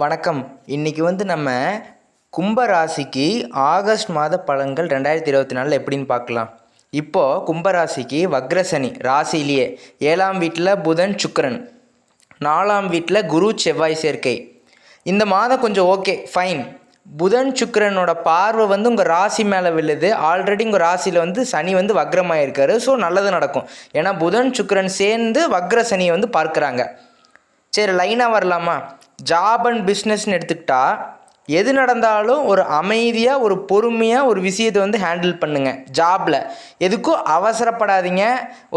வணக்கம். இன்றைக்கி நம்ம கும்ப ராசிக்கு ஆகஸ்ட் மாத பலன்கள் 2024 எப்படின்னு பார்க்கலாம். இப்போது கும்பராசிக்கு வக்ரசனி ராசியிலேயே 7ஆம் வீட்டில் புதன் சுக்கிரன், 4ஆம் வீட்டில் குரு செவ்வாய் சேர்க்கை. இந்த மாதம் கொஞ்சம் ஓகே ஃபைன். புதன் சுக்கிரனோட பார்வை உங்கள் ராசி மேலே விழுது. ஆல்ரெடி உங்கள் ராசியில் சனி வக்ரமாக இருக்காரு. ஸோ நல்லது நடக்கும். ஏன்னா புதன் சுக்கிரன் சேர்ந்து வக்ர சனியை பார்க்குறாங்க. சரி, லைனாக வரலாமா? ஜாப் அண்ட் பிஸ்னஸ்ன்னு எடுத்துக்கிட்டா எது நடந்தாலும் ஒரு அமைதியாக ஒரு பொறுமையாக ஒரு விஷயத்தை ஹேண்டில் பண்ணுங்கள். ஜாபில் எதுக்கும் அவசரப்படாதீங்க,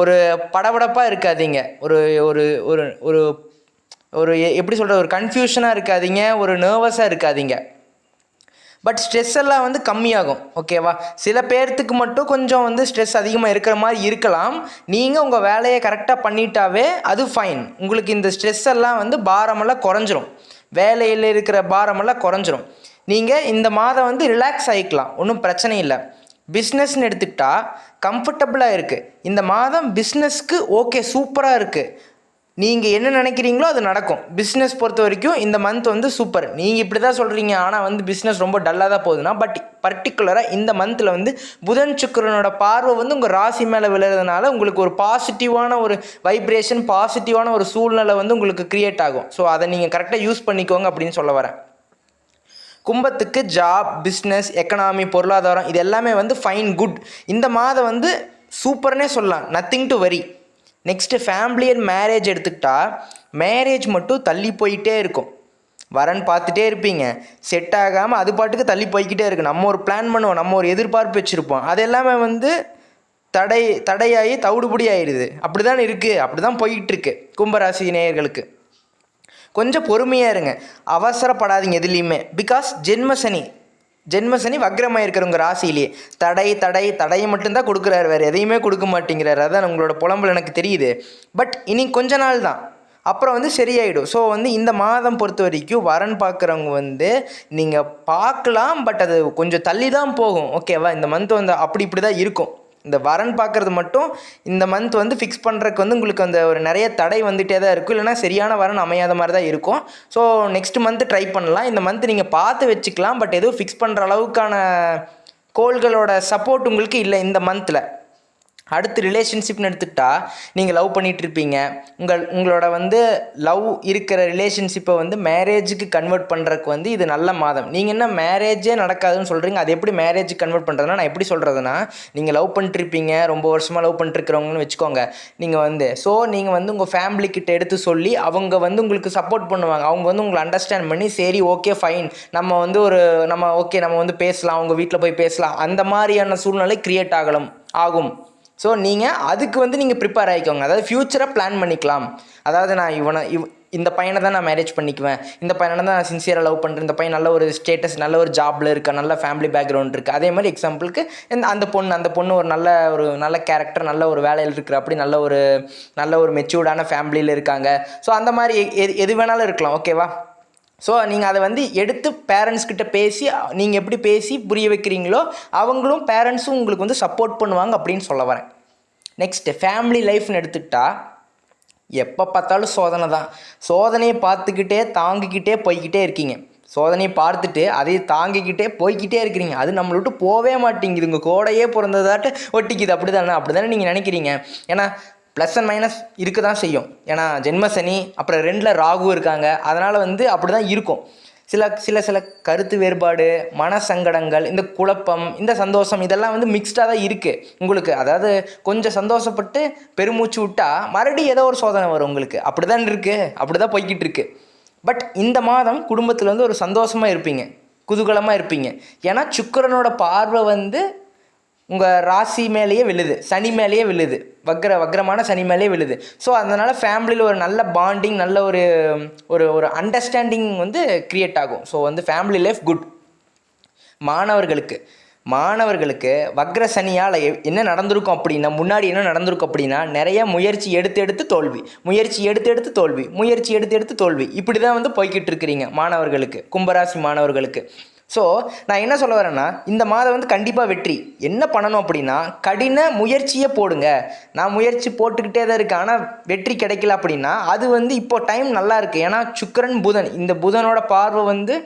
ஒரு படபடப்பாக இருக்காதீங்க, ஒரு ஒரு ஒரு ஒரு ஒரு எப்படி சொல்கிறது, ஒரு கன்ஃபியூஷனாக இருக்காதீங்க, ஒரு நர்வஸாக இருக்காதீங்க. பட் ஸ்ட்ரெஸ் எல்லாம் கம்மியாகும். ஓகேவா? சில பேர்த்துக்கு மட்டும் கொஞ்சம் ஸ்ட்ரெஸ் அதிகமாக இருக்கிற மாதிரி இருக்கலாம். நீங்கள் உங்கள் வேலையை கரெக்டாக பண்ணிட்டாவே அது ஃபைன். உங்களுக்கு இந்த ஸ்ட்ரெஸ் எல்லாம் பாரமெல்லாம் குறைஞ்சிரும். வேலையில் இருக்கிற பாரமெல்லாம் குறைஞ்சிரும். நீங்கள் இந்த மாதம் ரிலாக்ஸ் ஆகிக்கலாம், ஒன்றும் பிரச்சனை இல்லை. பிஸ்னஸ்ன்னு எடுத்துக்கிட்டா கம்ஃபர்டபுளாக இருக்குது. இந்த மாதம் பிஸ்னஸ்க்கு ஓகே, சூப்பராக இருக்குது. நீங்கள் என்ன நினைக்கிறீங்களோ அது நடக்கும். பிஸ்னஸ் பொறுத்த வரைக்கும் இந்த மந்த் சூப்பர். நீங்கள் இப்படி தான் சொல்கிறீங்க, ஆனால் பிஸ்னஸ் ரொம்ப டல்லாக தான் போகுதுன்னா, பட் பர்டிகுலராக இந்த மந்தில் புதன் சுக்கிரனோட பார்வை உங்கள் ராசி மேலே விழுறதுனால உங்களுக்கு ஒரு பாசிட்டிவான ஒரு வைப்ரேஷன், பாசிட்டிவான ஒரு சூழ்நிலை உங்களுக்கு க்ரியேட் ஆகும். ஸோ அதை நீங்கள் கரெக்டாக யூஸ் பண்ணிக்கோங்க அப்படின்னு சொல்ல வரேன். கும்பத்துக்கு ஜாப், பிஸ்னஸ், எக்கனாமி, பொருளாதாரம் இது எல்லாமே ஃபைன், குட். இந்த மாதம் சூப்பர்னே சொல்லலாம். Nothing to worry. Next family and marriage எடுத்துக்கிட்டா மேரேஜ் மட்டும் தள்ளி போயிட்டே இருக்கும். வரன் பார்த்துட்டே இருப்பீங்க, செட் ஆகாமல் அது பாட்டுக்கு தள்ளி போய்கிட்டே இருக்குது. நம்ம ஒரு பிளான் பண்ணுவோம், நம்ம ஒரு எதிர்பார்ப்பு வச்சுருப்போம், அது எல்லாமே தடையாகி தவிடுபடி ஆயிடுது. அப்படி தான் இருக்குது, அப்படி தான் போய்கிட்டுருக்கு. கும்பராசி நேயர்களுக்கு கொஞ்சம் பொறுமையாக இருங்க, அவசரப்படாதீங்க எதுலேயுமே. பிகாஸ் ஜென்மசனி வக்ரமாக இருக்கிறவங்க ராசியிலேயே தடையை மட்டும்தான் கொடுக்குறாரு, வேறு எதையுமே கொடுக்க மாட்டேங்கிறாரு. அதான் உங்களோட புலம்பல் எனக்கு தெரியுது. பட் இனி கொஞ்ச நாள் தான், அப்புறம் சரியாயிடும். ஸோ இந்த மாதம் பொறுத்த வரைக்கும் வரன் பார்க்குறவங்க நீங்கள் பார்க்கலாம், பட் அது கொஞ்சம் தள்ளி தான் போகும். ஓகேவா? இந்த மந்த் இப்படி தான் இருக்கும். இந்த வரன் பார்க்குறது மட்டும் இந்த மந்த் ஃபிக்ஸ் பண்ணுறதுக்கு உங்களுக்கு ஒரு நிறைய தடை வந்துகிட்டே தான் இருக்கும். இல்லைனா சரியான வரன் அமையாத மாதிரி தான் இருக்கும். ஸோ நெக்ஸ்ட் மந்த் ட்ரை பண்ணலாம். இந்த மந்த் நீங்கள் பார்த்து வச்சுக்கலாம். பட் எதுவும் ஃபிக்ஸ் பண்ணுற அளவுக்கான கோள்களோட சப்போர்ட் உங்களுக்கு இல்லை இந்த மந்தில். அடுத்து ரிலேஷன்ஷிப்னு எடுத்துக்கிட்டா நீங்கள் லவ் பண்ணிகிட்ருப்பீங்க. உங்களோட லவ் இருக்கிற ரிலேஷன்ஷிப்பை மேரேஜுக்கு கன்வெர்ட் பண்ணுறதுக்கு இது நல்ல மாதம். நீங்கள் என்ன மேரேஜே நடக்காதுன்னு சொல்கிறீங்க, அது எப்படி மேரேஜுக்கு கன்வெர்ட் பண்ணுறதுனா, நான் எப்படி சொல்கிறதுனா, நீங்கள் லவ் பண்ணிட்டுருப்பீங்க, ரொம்ப வருஷமாக லவ் பண்ணிட்டுருக்கிறவங்கன்னு வச்சுக்கோங்க. நீங்கள் ஸோ நீங்கள் உங்கள் ஃபேமிலிக்கிட்ட எடுத்து சொல்லி அவங்க உங்களுக்கு சப்போர்ட் பண்ணுவாங்க. அவங்க உங்களை அண்டர்ஸ்டாண்ட் பண்ணி சரி ஓகே ஃபைன், நம்ம நம்ம பேசலாம், அவங்க வீட்டில் போய் பேசலாம், அந்த மாதிரியான சூழ்நிலை க்ரியேட் ஆகும். ஸோ நீங்கள் அதுக்கு நீங்கள் ப்ரிப்பேர் ஆகிக்கோங்க. அதாவது ஃப்யூச்சரை பிளான் பண்ணிக்கலாம். அதாவது நான் இந்த பையனை தான் நான் மேரேஜ் பண்ணிக்குவேன், இந்த பையனை தான் நான் சின்சியராக லவ் பண்ணுறேன், இந்த பையன் நல்ல ஒரு ஸ்டேட்டஸ், நல்ல ஒரு ஜாபில் இருக்கா, நல்ல ஃபேமிலி பேக்ரவுண்ட் இருக்குது. அதே மாதிரி எக்ஸாம்பிளுக்கு அந்த பொண்ணு ஒரு நல்ல கேரக்டர், நல்ல ஒரு வேலையில் இருக்கிற, அப்படி நல்ல ஒரு மெச்சூர்டான ஃபேமிலியில் இருக்காங்க. ஸோ அந்த மாதிரி எது வேணாலும் இருக்கலாம். ஓகேவா? ஸோ நீங்கள் அதை எடுத்து பேரண்ட்ஸ்கிட்ட பேசி, நீங்கள் எப்படி பேசி புரிய வைக்கிறீங்களோ அவங்களும் பேரண்ட்ஸும் உங்களுக்கு சப்போர்ட் பண்ணுவாங்க அப்படின்னு சொல்ல வரேன். நெக்ஸ்ட்டு ஃபேமிலி லைஃப்னு எடுத்துக்கிட்டா எப்போ பார்த்தாலும் சோதனை தான். சோதனையை பார்த்துக்கிட்டே தாங்கிக்கிட்டே போய்கிட்டே இருக்கீங்க. சோதனையை பார்த்துட்டு அதை தாங்கிக்கிட்டே போய்கிட்டே இருக்கிறீங்க. அது நம்மளை விட்டு போவே மாட்டேங்குது. உங்கள் கோடையே பிறந்ததாட்டு ஒட்டிக்குது. அப்படி தானே நீங்கள் நினைக்கிறீங்க. ஏன்னா ப்ளஸ் அண்ட் மைனஸ் இருக்க தான் செய்யும். ஏன்னா ஜென்மசனி, அப்புறம் 2ல் ராகு இருக்காங்க. அதனால் அப்படி தான் இருக்கும். சில கருத்து வேறுபாடு, மனசங்கடங்கள், இந்த குழப்பம், இந்த சந்தோஷம், இதெல்லாம் மிக்ஸ்டாக தான் இருக்குது உங்களுக்கு. அதாவது கொஞ்சம் சந்தோஷப்பட்டு பெருமூச்சு விட்டால் மறுபடியும் ஏதோ ஒரு சோதனை வரும் உங்களுக்கு. அப்படி தான் இருக்குது, அப்படி தான் போய்கிட்டு இருக்கு. பட் இந்த மாதம் குடும்பத்தில் ஒரு சந்தோஷமாக இருப்பீங்க, குதூகலமாக இருப்பீங்க. ஏன்னா சுக்கிரனோட பார்வை உங்கள் ராசி மேலேயே விழுது, சனி மேலேயே விழுது, வக்ரமான சனி மேலேயே விழுது. ஸோ அதனால் ஃபேமிலியில் ஒரு நல்ல பாண்டிங், நல்ல ஒரு ஒரு அண்டர்ஸ்டாண்டிங் க்ரியேட் ஆகும். So family life good. மாணவர்களுக்கு வக்ர சனியால் என்ன நடந்திருக்கும் அப்படின்னா, முன்னாடி என்ன நடந்திருக்கும் அப்படின்னா, நிறைய முயற்சி எடுத்து தோல்வி, முயற்சி எடுத்து தோல்வி, இப்படி தான் போய்கிட்டு இருக்கிறீங்க மாணவர்களுக்கு, கும்பராசி மாணவர்களுக்கு. ஸோ நான் என்ன சொல்ல வரேன்னா, இந்த மாதம் வந்து கண்டிப்பாக வெற்றி. என்ன பண்ணணும் அப்படின்னா, கடின முயற்சியை போடுங்க. நான் முயற்சி போட்டுக்கிட்டே தான் இருக்கேன், ஆனால் வெற்றி கிடைக்கல அப்படின்னா அது வந்து இப்போ டைம் நல்லா இருக்குது. ஏன்னா சுக்கிரன் புதன், இந்த புதனோட பார்வை வந்து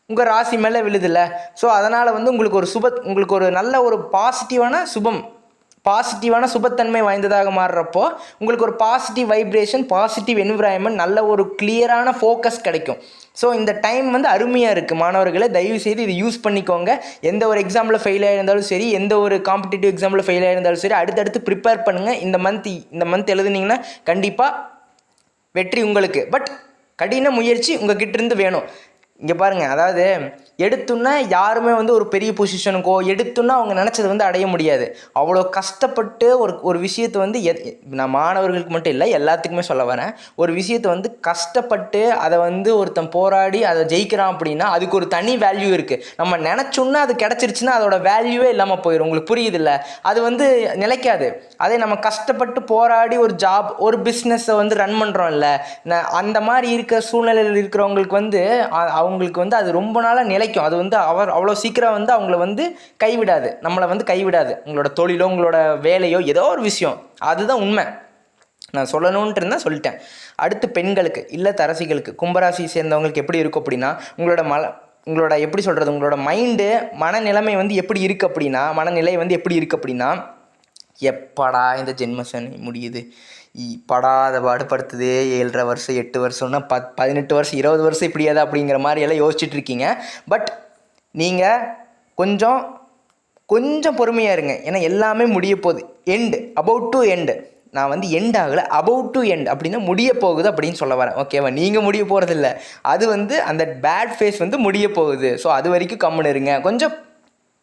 உங்கள் ராசி மேலே விழுதில்ல. ஸோ அதனால் வந்து உங்களுக்கு ஒரு நல்ல ஒரு பாசிட்டிவான சுபத்தன்மை வாய்ந்ததாக மாறுறப்போ உங்களுக்கு ஒரு பாசிட்டிவ் வைப்ரேஷன், பாசிட்டிவ் என்விரான்மெண்ட், நல்ல ஒரு கிளியரான ஃபோக்கஸ் கிடைக்கும். ஸோ இந்த டைம் வந்து அருமையாக இருக்குது. மாணவர்களை தயவுசெய்து இது யூஸ் பண்ணிக்கோங்க. எந்த ஒரு எக்ஸாமில் ஃபெயில் ஆகிருந்தாலும் சரி, எந்த ஒரு காம்படிட்டிவ் எக்ஸாமில் ஃபெயில் ஆகிருந்தாலும் சரி, அடுத்தடுத்து ப்ரிப்பேர் பண்ணுங்கள். இந்த மந்த் எழுதுனீங்கன்னா கண்டிப்பாக வெற்றி உங்களுக்கு. பட் கடின முயற்சி உங்கள் கிட்டேருந்து வேணும். இங்கே பாருங்கள், அதாவது எடுத்துன்னா யாருமே வந்து ஒரு பெரிய பொசிஷனுக்கோ எடுத்துன்னா அவங்க நினச்சது வந்து அடைய முடியாது. அவ்வளோ கஷ்டப்பட்டு ஒரு விஷயத்தை வந்து நான் மாணவர்களுக்கு மட்டும் இல்லை, எல்லாத்துக்குமே சொல்ல வரேன். ஒரு விஷயத்தை வந்து கஷ்டப்பட்டு அதை வந்து ஒருத்தன் போராடி அதை ஜெயிக்கிறான் அப்படின்னா அதுக்கு ஒரு தனி வேல்யூ இருக்குது. நம்ம நினச்சோன்னா அது கிடச்சிருச்சுன்னா அதோட வேல்யூவே இல்லாமல் போயிடும். உங்களுக்கு புரியுதில்ல? அது வந்து நிலைக்காது. அதே நம்ம கஷ்டப்பட்டு போராடி ஒரு ஜாப், ஒரு பிஸ்னஸை வந்து ரன் பண்ணுறோம் இல்லை, அந்த மாதிரி இருக்கிற சூழ்நிலையில் இருக்கிறவங்களுக்கு வந்து அவங்களுக்கு வந்து அது ரொம்ப நாளாக நிலைக்கும். அது வந்து அவ்வளோ சீக்கிரம் வந்து அவங்கள வந்து கைவிடாது, நம்மளை வந்து கைவிடாது. உங்களோட தொழிலோ உங்களோட வேலையோ ஏதோ ஒரு விஷயம், அதுதான் உண்மை. நான் சொல்லணுன்ட்டு இருந்தால் சொல்லிட்டேன். அடுத்து பெண்களுக்கு, இல்லத்தரசிகளுக்கு, கும்பராசி சேர்ந்தவங்களுக்கு எப்படி இருக்கும் அப்படின்னா, உங்களோட எப்படி சொல்கிறது, உங்களோட மைண்டு மனநிலைமை வந்து எப்படி இருக்குது அப்படின்னா, எப்படா இந்த ஜென்மசனி முடியுது, படாத பாடுபடுத்துதே, 7.5 வருஷம் 8 வருஷம்னா 18 வருஷம் 20 வருஷம் இப்படியாதா அப்படிங்கிற மாதிரி எல்லாம் யோசிச்சுட்டு இருக்கீங்க. பட் நீங்கள் கொஞ்சம் பொறுமையாக இருங்க. ஏன்னா எல்லாமே முடிய போகுது. About to end. நான் வந்து எண்ட் ஆகலை, அபவுட் டு எண்ட் அப்படின்னா முடிய போகுது அப்படின்னு சொல்ல வரேன். ஓகேவா? நீங்கள் முடிய போகிறதில்ல, அது வந்து அந்த பேட் ஃபேஸ் வந்து முடிய போகுது. ஸோ அது வரைக்கும் கம்முன்னு இருங்க, கொஞ்சம்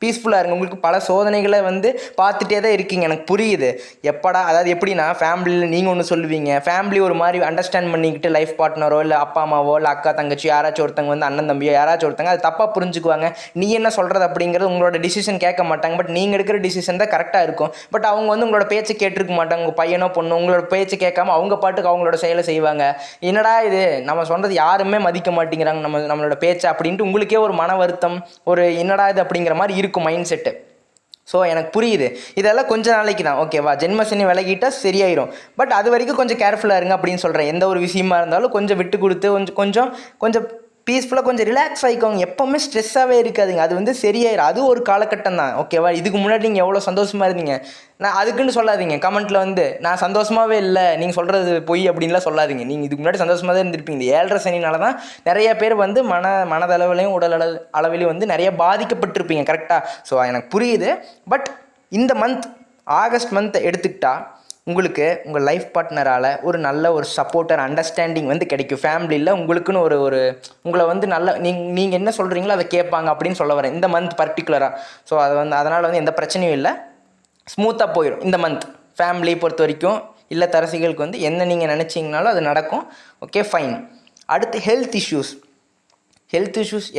பீஸ்ஃபுல்லாக இருங்க. உங்களுக்கு பல சோதனைகளை வந்து பார்த்துட்டே தான் இருக்கீங்க, எனக்கு புரியுது. அதாவது எப்படின்னா, ஃபேமிலியில் நீங்கள் ஒன்று சொல்லுவீங்க, ஃபேமிலி ஒரு மாதிரி அண்டர்ஸ்டாண்ட் பண்ணிக்கிட்டு லைஃப் பார்ட்னரோ இல்லை அப்பா அம்மாவோ இல்லை அக்கா தங்கச்சி யாராச்சும் ஒருத்தங்க வந்து அண்ணன் தம்பியோ யாராச்சும் ஒருத்தங்க அது தப்பாக புரிஞ்சுக்குவாங்க. நீ என்ன சொல்கிறது அப்படிங்கிறது உங்களோட டிசிஷன் கேட்க மாட்டாங்க. பட் நீங்கள் எடுக்கிற டிசிஷன் தான் கரெக்டாக இருக்கும். பட் அவங்க வந்து உங்களோட பேச்சை கேட்டிருக்க மாட்டாங்க. உங்கள் பையனோ பொண்ணு உங்களோட பேச்சை கேட்காம அவங்க பாட்டுக்கு அவங்களோட செயலை செய்வாங்க. என்னடா இது, நம்ம சொல்கிறது யாருமே மதிக்க மாட்டேங்கிறாங்க நம்மளோட பேச்சை அப்படின்ட்டு உங்களுக்கே ஒரு மன வருத்தம், ஒரு என்னடா இது அப்படிங்கிற மாதிரி மைண்ட் செட்டு. ஸோ எனக்கு புரியுது. இதெல்லாம் கொஞ்ச நாளைக்கு தான், ஓகேவா? ஜென்மசனி விலகிட்டால் சரியாயிரும். பட் அது வரைக்கும் கொஞ்சம் கேர்ஃபுல்லாக இருங்க அப்படின்னு சொல்கிறேன். எந்த ஒரு விஷயமா இருந்தாலும் கொஞ்சம் விட்டு கொடுத்து கொஞ்சம் பீஸ்ஃபுல்லாக கொஞ்சம் ரிலாக்ஸ் ஆகிக்கோங்க. எப்போவுமே ஸ்ட்ரெஸ்ஸாகவே இருக்காதுங்க, அது வந்து சரியாயிரும். அது ஒரு காலகட்டம் தான், ஓகேவா? இதுக்கு முன்னாடி நீங்கள் எவ்வளோ சந்தோஷமாக இருந்தீங்க, நான் அதுக்குன்னு சொல்லாதீங்க. கமெண்ட்டில் வந்து நான் சந்தோஷமாகவே இல்லை, நீங்கள் சொல்கிறது பொய் அப்படின்லாம் சொல்லாதீங்க. நீங்கள் இதுக்கு முன்னாடி சந்தோஷமாக தான் இருந்திருப்பீங்க. இந்த 7.5 சனினால தான் நிறைய பேர் வந்து மனதளவிலையும் உடல் அளவிலையும் வந்து நிறைய பாதிக்கப்பட்டிருப்பீங்க, கரெக்டாக? ஸோ எனக்கு புரியுது. பட் இந்த ஆகஸ்ட் மந்த் எடுத்துக்கிட்டால் உங்களுக்கு உங்கள் லைஃப் பார்ட்னரால் ஒரு நல்ல ஒரு சப்போர்ட்டர் அண்டர்ஸ்டாண்டிங் வந்து கிடைக்கும். ஃபேமிலியில் உங்களுக்குன்னு ஒரு உங்களை வந்து நல்ல நீங்கள் என்ன சொல்கிறீங்களோ அதை கேட்பாங்க அப்படின்னு சொல்ல வரேன் இந்த மந்த் பர்டிகுலராக. ஸோ அதனால் வந்து எந்த பிரச்சனையும் இல்லை, ஸ்மூத்தாக போயிடும் இந்த மந்த். ஃபேமிலி பொறுத்த வரைக்கும் இல்லத்தரசிகளுக்கு வந்து என்ன நீங்கள் நினச்சிங்கனாலும் அது நடக்கும். Okay, fine. அடுத்து ஹெல்த் இஷ்யூஸ்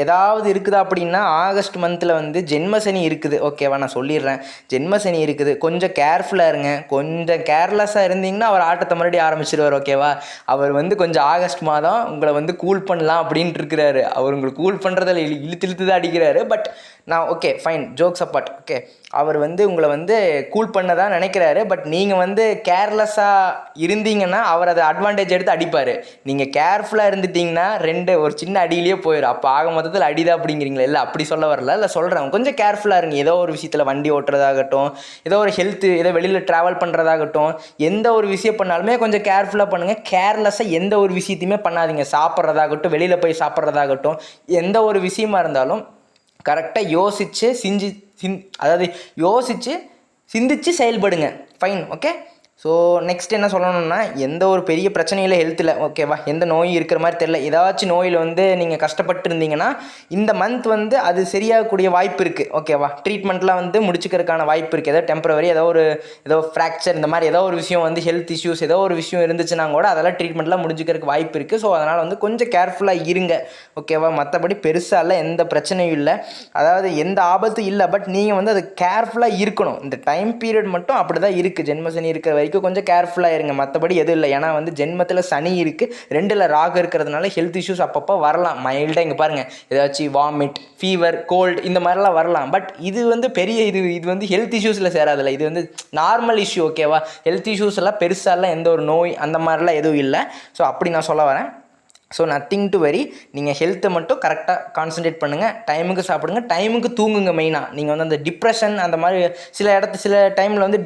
ஏதாவது இருக்குதா அப்படின்னா, ஆகஸ்ட் மந்தில் வந்து ஜென்மசனி இருக்குது, ஓகேவா? நான் சொல்லிடுறேன், ஜென்மசனி இருக்குது. கொஞ்சம் கேர்ஃபுல்லாக இருங்க. கொஞ்சம் கேர்லெஸ்ஸாக இருந்தீங்கன்னா அவர் ஆட்டத்தை மறுபடியும் ஆரம்பிச்சிருவார், ஓகேவா? அவர் வந்து கொஞ்சம் ஆகஸ்ட் மாதம் உங்களை வந்து கூல் பண்ணலாம் அப்படின்ட்டு இருக்கிறாரு. அவர் உங்களுக்கு கூல் பண்ணுறதில் இழுத்து தான் அடிக்கிறாரு. பட் நான் okay, fine, jokes apart. Okay, அவர் வந்து உங்களை வந்து கூல் பண்ண தான் நினைக்கிறாரு. பட் நீங்கள் வந்து கேர்லெஸ்ஸாக இருந்தீங்கன்னா அவர் அதை அட்வான்டேஜ் எடுத்து அடிப்பார். நீங்கள் கேர்ஃபுல்லாக இருந்துட்டிங்கன்னா ஒரு சின்ன அடியிலேயே போயிடும். அப்போ ஆக மொத்தத்தில் அடிதான் அப்படிங்கிறீங்களா? இல்லை, அப்படி சொல்ல வரல. இல்லை, சொல்கிறேன், கொஞ்சம் கேர்ஃபுல்லாக இருங்க. ஏதோ ஒரு விஷயத்தில் வண்டி ஓட்டுறதாகட்டும், ஏதோ ஒரு ஹெல்த்து, ஏதோ வெளியில் ட்ராவல் பண்ணுறதாகட்டும், எந்த ஒரு விஷயம் பண்ணாலுமே கொஞ்சம் கேர்ஃபுல்லாக பண்ணுங்கள். கேர்லெஸ்ஸாக எந்த ஒரு விஷயத்தையுமே பண்ணாதீங்க. சாப்பிட்றதாகட்டும், வெளியில் போய் சாப்பிட்றதாகட்டும், எந்த ஒரு விஷயமா இருந்தாலும் கரெக்டாக யோசித்து சிந்திச்சு செயல்படுங்க. Fine, okay. ஸோ நெக்ஸ்ட் என்ன சொல்லணும்னா, எந்த ஒரு பெரிய பிரச்சனையில் ஹெல்த்தில், ஓகேவா? எந்த நோயும் இருக்கிற மாதிரி தெரியல. ஏதாச்சும் நோயில் வந்து நீங்கள் கஷ்டப்பட்டு இருந்தீங்கன்னா இந்த மந்த் வந்து அது சரியாகக்கூடிய வாய்ப்பு இருக்குது, ஓகேவா? ட்ரீட்மெண்ட்லாம் வந்து முடிச்சுக்கிறதுக்கான வாய்ப்பு இருக்குது. ஏதோ டெம்பரவரி ஏதோ ஃப்ராக்சர், இந்த மாதிரி ஏதோ ஒரு விஷயம் வந்து ஹெல்த் இஷ்யூஸ் ஏதோ ஒரு விஷயம் இருந்துச்சுன்னா கூட அதெல்லாம் ட்ரீட்மெண்ட்லாம் முடிச்சுக்கிறதுக்கு வாய்ப்பு இருக்குது. ஸோ அதனால் வந்து கொஞ்சம் கேர்ஃபுல்லாக இருங்க, ஓகேவா? மற்றபடி பெருசாக இல்லை, எந்த பிரச்சனையும் இல்லை, அதாவது எந்த ஆபத்தும் இல்லை. பட் நீங்கள் வந்து அது கேர்ஃபுல்லாக இருக்கணும். இந்த டைம் பீரியட் மட்டும் அப்படி தான் இருக்குது. ஜென்மசனி இருக்கிற வரைக்கும் வரைக்கும் கொஞ்சம் கேர்ஃபுல்லாக இருங்க, மற்றபடி எதுவும் இல்லை. ஏன்னா வந்து ஜென்மத்தில் சனி இருக்குது, 2ல் ராகு இருக்கிறதுனால ஹெல்த் இஷ்யூஸ் அப்பப்போ வரலாம் மைல்டாக. இங்கே பாருங்கள், ஏதாச்சும் வாமிட், ஃபீவர், கோல்டு இந்த மாதிரிலாம் வரலாம். பட் இது வந்து பெரிய இது வந்து ஹெல்த் இஷ்யூஸில் சேராதில்ல, இது வந்து நார்மல் இஷ்யூ. ஓகேவா? ஹெல்த் இஷ்யூஸ் எல்லாம் பெருசாலாம் எந்த ஒரு நோய் அந்த மாதிரிலாம் எதுவும் இல்லை. ஸோ அப்படி நான் சொல்ல வரேன். So nothing to very. நீங்கள் ஹெல்த்தை மட்டும் கரெக்டாக கான்சன்ட்ரேட் பண்ணுங்கள், டைமுக்கு சாப்பிடுங்க, டைமுக்கு தூங்குங்க. மெயினாக நீங்கள் வந்து அந்த டிப்ரெஷன் அந்த மாதிரி சில டைமில் வந்து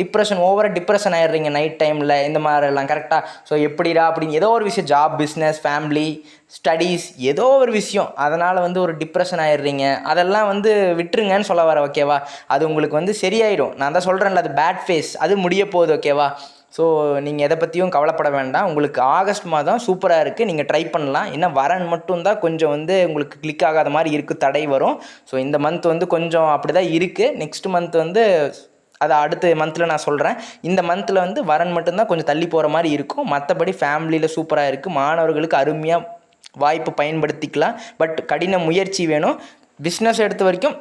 ஓவராக டிப்ரெஷன் ஆகிடுறீங்க நைட் டைமில், இந்த மாதிரிலாம் கரெக்டாக. ஸோ எப்படிடா அப்படின்னு ஏதோ ஒரு விஷயம், ஜாப், பிஸ்னஸ், ஃபேமிலி, ஸ்டடீஸ், ஏதோ ஒரு விஷயம், அதனால் வந்து ஒரு டிப்ரெஷன் ஆகிடுறீங்க. அதெல்லாம் வந்து விட்டுருங்கன்னு சொல்ல வரேன். ஓகேவா? அது உங்களுக்கு வந்து சரியாயிடும். நான் தான் சொல்கிறேன்ல, அது பேட் ஃபேஸ், அது முடிய போகுது. ஓகேவா? ஸோ நீங்கள் எதை பற்றியும் கவலைப்பட வேண்டாம். உங்களுக்கு ஆகஸ்ட் மாதம் சூப்பராக இருக்குது, நீங்கள் ட்ரை பண்ணலாம். என்ன வரன் மட்டும்தான் கொஞ்சம் வந்து உங்களுக்கு கிளிக் ஆகாத மாதிரி இருக்குது, தடை வரும். ஸோ இந்த மந்த் வந்து கொஞ்சம் அப்படி தான் இருக்குது. நெக்ஸ்ட் மந்த் வந்து அதை அடுத்த மந்தில் நான் சொல்கிறேன். இந்த மந்தில் வந்து வரன் மட்டும்தான் கொஞ்சம் தள்ளி போகிற மாதிரி இருக்கும். மற்றபடி ஃபேமிலியில் சூப்பராக இருக்குது. மாணவர்களுக்கு அருமையாக வாய்ப்பு பயன்படுத்திக்கலாம். பட் கடின முயற்சி வேணும். பிஸ்னஸ் எடுத்த வரைக்கும்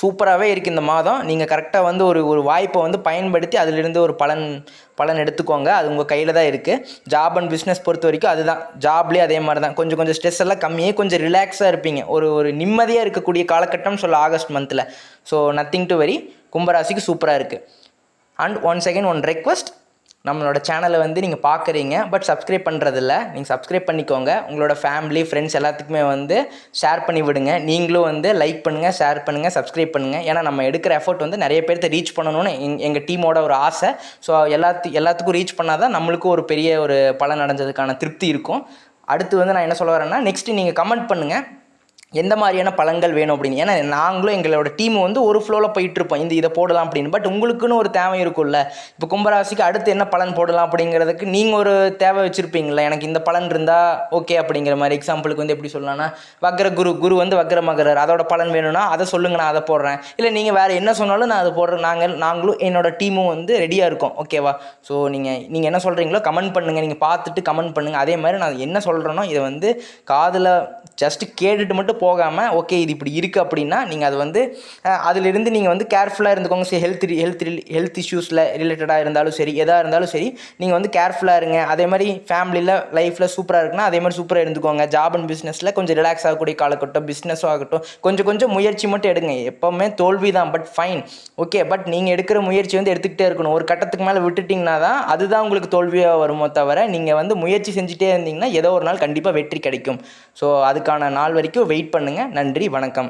சூப்பராகவே இருக்குது இந்த மாதம். நீங்கள் கரெக்டாக வந்து ஒரு வாய்ப்பை வந்து பயன்படுத்தி அதிலிருந்து ஒரு பலன் எடுத்துக்கோங்க. அது உங்கள் கையில் தான் இருக்குது. ஜாப் அண்ட் பிஸ்னஸ் பொறுத்த வரைக்கும் அதுதான். ஜாப்லேயே அதே மாதிரி தான், கொஞ்சம் ஸ்ட்ரெஸ் எல்லாம் கம்மியாக கொஞ்சம் ரிலாக்ஸாக இருப்பீங்க. ஒரு நிம்மதியாக இருக்கக்கூடிய காலகட்டம்னு சொல்ல ஆகஸ்ட் மந்தில். So nothing to very. கும்பராசிக்கு சூப்பராக இருக்குது. And one second, one request, நம்மளோட சேனலை வந்து நீங்கள் பார்க்குறீங்க பட் சப்ஸ்கிரைப் பண்ணுறதில்ல, நீங்கள் சப்ஸ்கிரைப் பண்ணிக்கோங்க. உங்களோட ஃபேமிலி, ஃப்ரெண்ட்ஸ் எல்லாத்துக்குமே வந்து ஷேர் பண்ணி விடுங்க. நீங்களும் வந்து லைக் பண்ணுங்கள், ஷேர் பண்ணுங்கள், சப்ஸ்கிரைப் பண்ணுங்கள். ஏன்னா நம்ம எடுக்கிற எஃபர்ட் வந்து நிறைய பேர்த்த ரீச் பண்ணணும்னு எங்கள் டீமோட ஒரு ஆசை. ஸோ எல்லாத்துக்கும் ரீச் பண்ணால் தான் நம்மளுக்கும் ஒரு பெரிய ஒரு பலன் அடைஞ்சதுக்கான திருப்தி இருக்கும். அடுத்து வந்து நான் என்ன சொல்ல வரேன்னா, நெக்ஸ்ட்டு நீங்கள் கமெண்ட் பண்ணுங்கள் எந்த மாதிரியான பலன்கள் வேணும் அப்படின்னு. ஏன்னா நாங்களும் எங்களோட டீம் வந்து ஒரு ஃப்ளோவில் போயிட்டுருப்போம், இதை போடலாம் அப்படின்னு. பட் உங்களுக்குன்னு ஒரு தேவை இருக்கும்ல. இப்போ கும்பராசிக்கு அடுத்து என்ன பலன் போடலாம் அப்படிங்கிறதுக்கு நீங்கள் ஒரு தேவை வச்சுருப்பீங்களா, எனக்கு இந்த பலன் இருந்தால் ஓகே அப்படிங்கிற மாதிரி. எக்ஸாம்பிளுக்கு வந்து எப்படி சொல்லலாம்னா, குரு வந்து வக்ர மகரர், அதோட பலன் வேணும்னா அதை சொல்லுங்கள், நான் அதை போடுறேன். இல்லை நீங்கள் வேறு என்ன சொன்னாலும் நான் அதை போடுறேன். நாங்களும் என்னோட டீமும் வந்து ரெடியாக இருக்கோம். ஓகேவா? ஸோ நீங்கள் என்ன சொல்கிறீங்களோ கமெண்ட் பண்ணுங்கள், நீங்கள் பார்த்துட்டு கமெண்ட் பண்ணுங்கள். அதே மாதிரி நான் என்ன சொல்கிறேனோ இதை வந்து காதில் ஜஸ்ட்டு கேட்டுட்டு மட்டும் போகாமல், ஓகே இது இப்படி இருக்குது அப்படின்னா நீங்கள் அது வந்து அதிலிருந்து நீங்கள் வந்து கேர்ஃபுல்லாக இருந்துக்கோங்க. சரி, ஹெல்த் இஷ்யூஸில் ரிலேட்டடாக இருந்தாலும் சரி, எதாக இருந்தாலும் சரி, நீங்கள் வந்து கேர்ஃபுல்லாக இருங்க. அதே மாதிரி ஃபேமிலியில், லைஃப்பில் சூப்பராக இருக்குன்னா அதே மாதிரி சூப்பராக இருந்துக்கோங்க. ஜாப் அண்ட் பிஸ்னஸில் கொஞ்சம் ரிலாக்ஸ் ஆகக்கூடிய காலகட்டம், பிஸ்னஸும் ஆகட்டும், கொஞ்சம் முயற்சி மட்டும் எடுங்க. எப்போவுமே தோல்வி தான், பட் ஃபைன், ஓகே. பட் நீங்கள் எடுக்கிற முயற்சி வந்து எடுத்துக்கிட்டே இருக்கணும். ஒரு கட்டத்துக்கு மேலே விட்டுட்டிங்கன்னா தான் அதுதான் உங்களுக்கு தோல்வியாக வருமோ தவிர, நீங்கள் வந்து முயற்சி செஞ்சுட்டே இருந்தீங்கன்னா ஏதோ ஒரு நாள் கண்டிப்பாக வெற்றி கிடைக்கும். ஸோ அதுக்கான நாள் வரைக்கும் வெயிட் பண்ணுங்கள். நன்றி, வணக்கம்.